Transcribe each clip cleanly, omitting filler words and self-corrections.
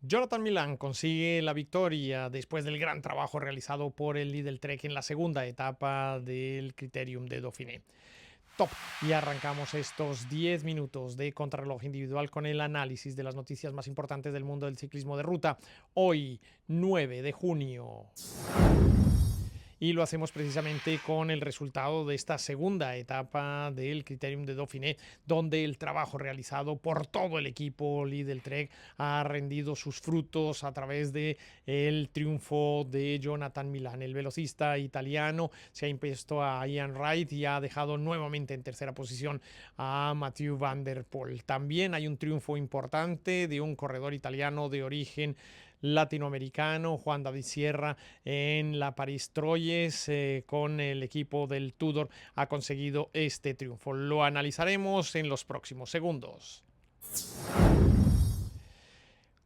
Jonathan Milán consigue la victoria después del gran trabajo realizado por el Lidl Trek en la segunda etapa del Criterium de Dauphiné. Top. Y arrancamos estos 10 minutos de contrarreloj individual con el análisis de las noticias más importantes del mundo del ciclismo de ruta. Hoy, 9 de junio. Y lo hacemos precisamente con el resultado de esta segunda etapa del Criterium de Dauphiné, donde el trabajo realizado por todo el equipo Lidl Trek ha rendido sus frutos a través de el triunfo de Jonathan Milán. El velocista italiano se ha impuesto a Ian Wright y ha dejado nuevamente en tercera posición a Mathieu van der Poel. También hay un triunfo importante de un corredor italiano de origen latinoamericano, Juan David Sierra, en la París-Troyes con el equipo del Tudor ha conseguido este triunfo. Lo analizaremos en los próximos segundos.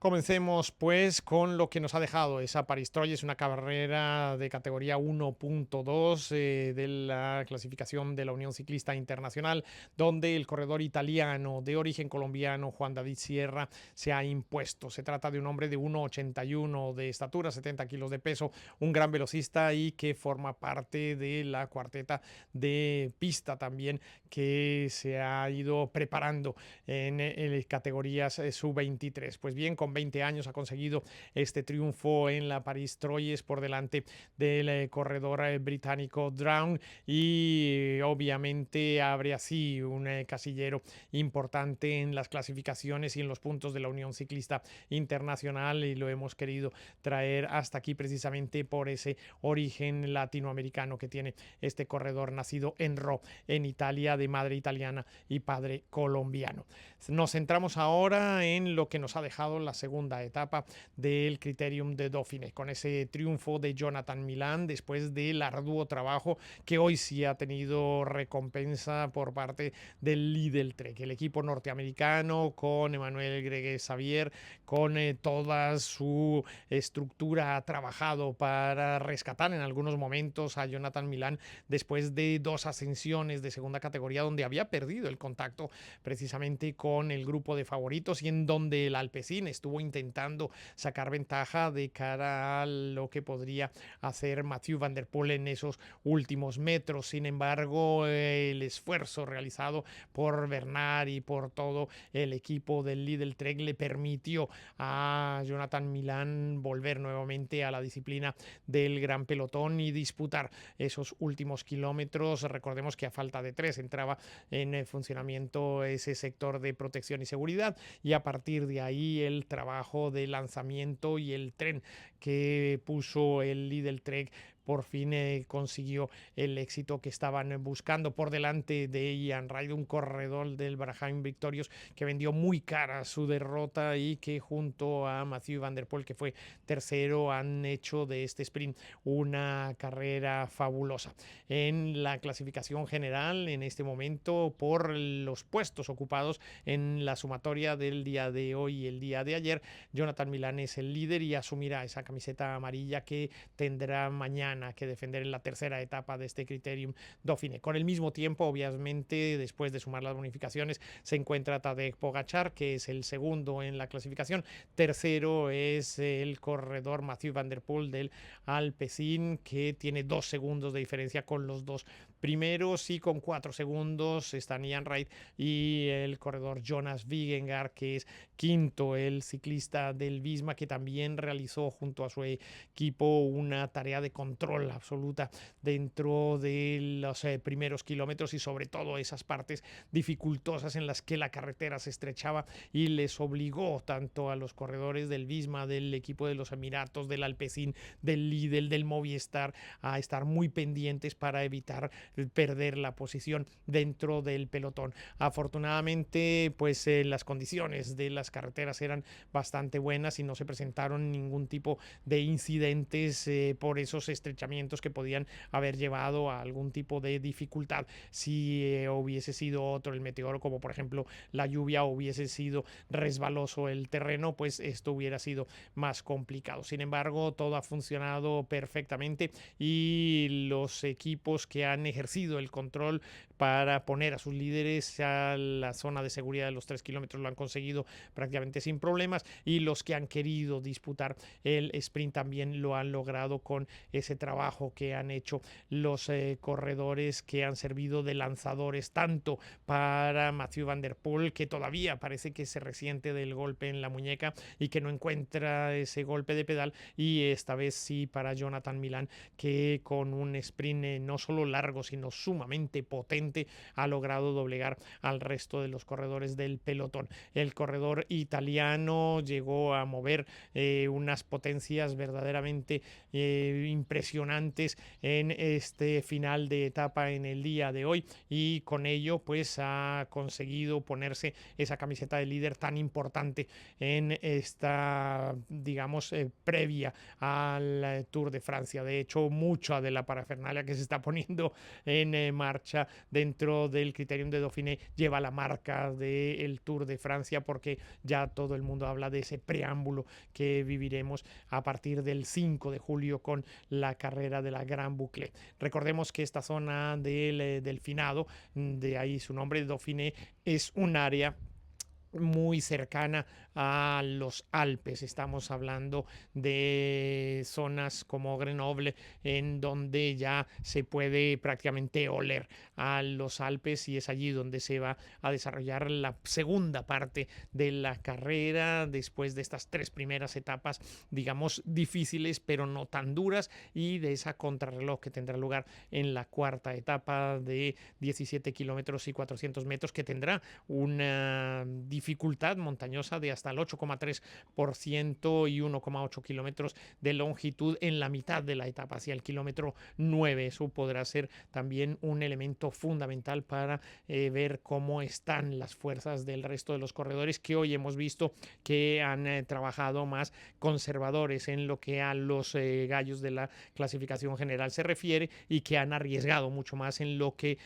Comencemos pues con lo que nos ha dejado esa París-Troyes, una carrera de categoría 1.2 de la clasificación de la Unión Ciclista Internacional, donde el corredor italiano de origen colombiano Juan David Sierra se ha impuesto. Se trata de un hombre de 1,81 de estatura, 70 kilos de peso, un gran velocista y que forma parte de la cuarteta de pista también que se ha ido preparando en categorías sub-23. Pues bien, con 20 años ha conseguido este triunfo en la París-Troyes por delante del corredor británico Drown y obviamente abre así un casillero importante en las clasificaciones y en los puntos de la Unión Ciclista Internacional, y lo hemos querido traer hasta aquí precisamente por ese origen latinoamericano que tiene este corredor nacido en Rho, en Italia, de madre italiana y padre colombiano. Nos centramos ahora en lo que nos ha dejado la segunda etapa del Criterium de Dauphiné, con ese triunfo de Jonathan Milán después del arduo trabajo que hoy sí ha tenido recompensa por parte del Lidl Trek, el equipo norteamericano con Emmanuel Gregues Xavier, con toda su estructura, ha trabajado para rescatar en algunos momentos a Jonathan Milán después de dos ascensiones de segunda categoría donde había perdido el contacto precisamente con el grupo de favoritos y en donde el Alpecin estuvo intentando sacar ventaja de cara a lo que podría hacer Mathieu van der Poel en esos últimos metros. Sin embargo, el esfuerzo realizado por Bernard y por todo el equipo del Lidl Trek le permitió a Jonathan Milán volver nuevamente a la disciplina del gran pelotón y disputar esos últimos kilómetros. Recordemos que a falta de 3 entraba en funcionamiento ese sector de protección y seguridad, y a partir de ahí el trabajo de lanzamiento y el tren que puso el Lidl Trek por fin consiguió el éxito que estaban buscando por delante de Ian Wright, un corredor del Brabham Victorious que vendió muy cara su derrota y que junto a Mathieu van der Poel, que fue tercero, han hecho de este sprint una carrera fabulosa. En la clasificación general en este momento, por los puestos ocupados en la sumatoria del día de hoy y el día de ayer, Jonathan Milán es el líder y asumirá esa camiseta amarilla que tendrá mañana que defender en la tercera etapa de este Criterium Dauphiné. Con el mismo tiempo, obviamente, después de sumar las bonificaciones, se encuentra Tadej Pogačar, que es el segundo en la clasificación. Tercero es el corredor Mathieu van der Poel del Alpecin, que tiene 2 segundos de diferencia con los dos primeros, y con 4 segundos están Ian Wright y el corredor Jonas Vingegaard, que es quinto, el ciclista del Visma, que también realizó junto a su equipo una tarea de control absoluta dentro de los primeros kilómetros y sobre todo esas partes dificultosas en las que la carretera se estrechaba y les obligó tanto a los corredores del Visma, del equipo de los Emiratos, del Alpecin, del Lidl, del Movistar, a estar muy pendientes para evitar perder la posición dentro del pelotón. Afortunadamente, pues las condiciones de las carreteras eran bastante buenas y no se presentaron ningún tipo de incidentes por esos estrechamientos que podían haber llevado a algún tipo de dificultad. Si hubiese sido otro el meteoro, como por ejemplo la lluvia, hubiese sido resbaloso el terreno, pues esto hubiera sido más complicado. Sin embargo, todo ha funcionado perfectamente y los equipos que han ejercido el control para poner a sus líderes a la zona de seguridad de los 3 kilómetros. Lo han conseguido prácticamente sin problemas, y los que han querido disputar el sprint también lo han logrado con ese trabajo que han hecho los corredores que han servido de lanzadores tanto para Mathieu Van Der Poel, que todavía parece que se resiente del golpe en la muñeca y que no encuentra ese golpe de pedal, y esta vez sí para Jonathan Milán, que con un sprint no solo largo sino sumamente potente ha logrado doblegar al resto de los corredores del pelotón. El corredor italiano llegó a mover unas potencias verdaderamente impresionantes en este final de etapa en el día de hoy, y con ello pues ha conseguido ponerse esa camiseta de líder tan importante en esta, digamos, previa al Tour de Francia. De hecho, mucha de la parafernalia que se está poniendo en marcha dentro del Criterium de Dauphiné lleva la marca del Tour de Francia, porque ya todo el mundo habla de ese preámbulo que viviremos a partir del 5 de julio con la carrera de la Gran Boucle. Recordemos que esta zona del Finado, de ahí su nombre, Dauphiné, es un área muy cercana a los Alpes. Estamos hablando de zonas como Grenoble, en donde ya se puede prácticamente oler a los Alpes, y es allí donde se va a desarrollar la segunda parte de la carrera, después de estas 3 primeras etapas, digamos, difíciles pero no tan duras, y de esa contrarreloj que tendrá lugar en la cuarta etapa de 17 kilómetros y 400 metros, que tendrá una dificultad montañosa de hasta el 8,3% y 1,8 kilómetros de longitud en la mitad de la etapa, hacia el kilómetro 9. Eso podrá ser también un elemento fundamental para ver cómo están las fuerzas del resto de los corredores, que hoy hemos visto que han trabajado más conservadores en lo que a los gallos de la clasificación general se refiere, y que han arriesgado mucho más en lo que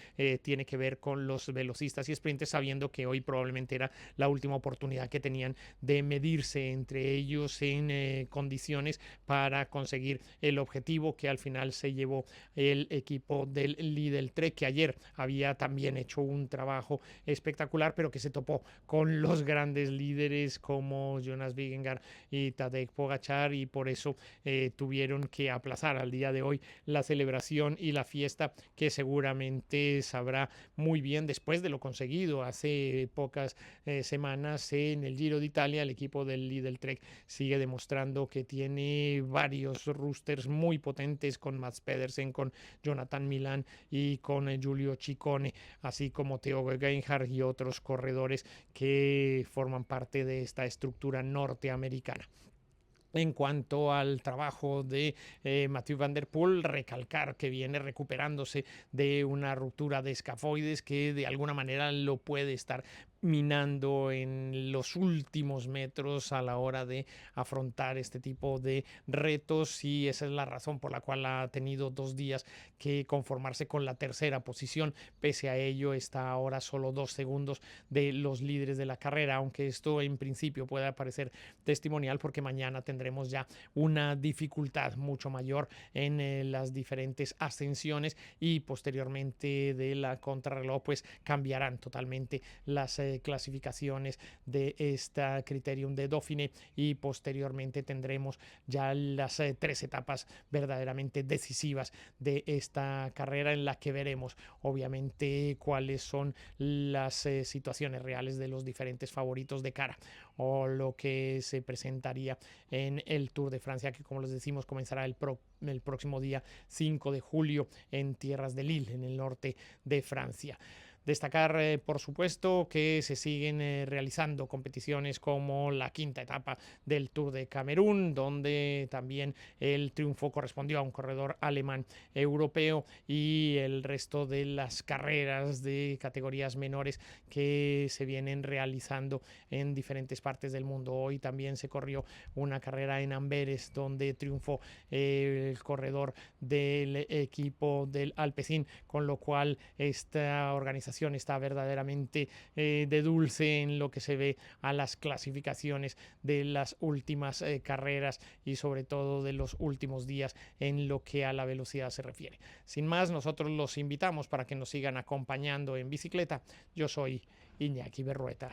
tiene que ver con los velocistas y sprinters, sabiendo que hoy probablemente era la última oportunidad que tenían de medirse entre ellos en condiciones para conseguir el objetivo que al final se llevó el equipo del Lidl Trek, que ayer había también hecho un trabajo espectacular, pero que se topó con los grandes líderes como Jonas Vingegaard y Tadej Pogačar, y por eso tuvieron que aplazar al día de hoy la celebración y la fiesta, que seguramente sabrá muy bien después de lo conseguido hace pocas semanas en el Giro de Italia. El equipo del Lidl Trek sigue demostrando que tiene varios roosters muy potentes, con Mads Pedersen, con Jonathan Milán y con Giulio Ciccone, así como Theo Gegenhardt y otros corredores que forman parte de esta estructura norteamericana. En cuanto al trabajo de Mathieu Van Der Poel, recalcar que viene recuperándose de una ruptura de escafoides que de alguna manera lo puede estar minando en los últimos metros a la hora de afrontar este tipo de retos, y esa es la razón por la cual ha tenido 2 días que conformarse con la tercera posición. Pese a ello, está ahora solo 2 segundos de los líderes de la carrera, aunque esto en principio pueda parecer testimonial, porque mañana tendremos ya una dificultad mucho mayor en las diferentes ascensiones, y posteriormente de la contrarreloj pues cambiarán totalmente las clasificaciones de esta Criterium de Dauphiné, y posteriormente tendremos ya las 3 etapas verdaderamente decisivas de esta carrera, en la que veremos obviamente cuáles son las situaciones reales de los diferentes favoritos de cara o lo que se presentaría en el Tour de Francia, que como les decimos comenzará el próximo día 5 de julio en tierras de Lille, en el norte de Francia. Destacar, por supuesto, que se siguen realizando competiciones como la quinta etapa del Tour de Camerún, donde también el triunfo correspondió a un corredor alemán europeo, y el resto de las carreras de categorías menores que se vienen realizando en diferentes partes del mundo. Hoy también se corrió una carrera en Amberes, donde triunfó el corredor del equipo del Alpecin, con lo cual esta organización situación está verdaderamente de dulce en lo que se ve a las clasificaciones de las últimas carreras y sobre todo de los últimos días en lo que a la velocidad se refiere. Sin más, nosotros los invitamos para que nos sigan acompañando en bicicleta. Yo soy Iñaki Berrueta.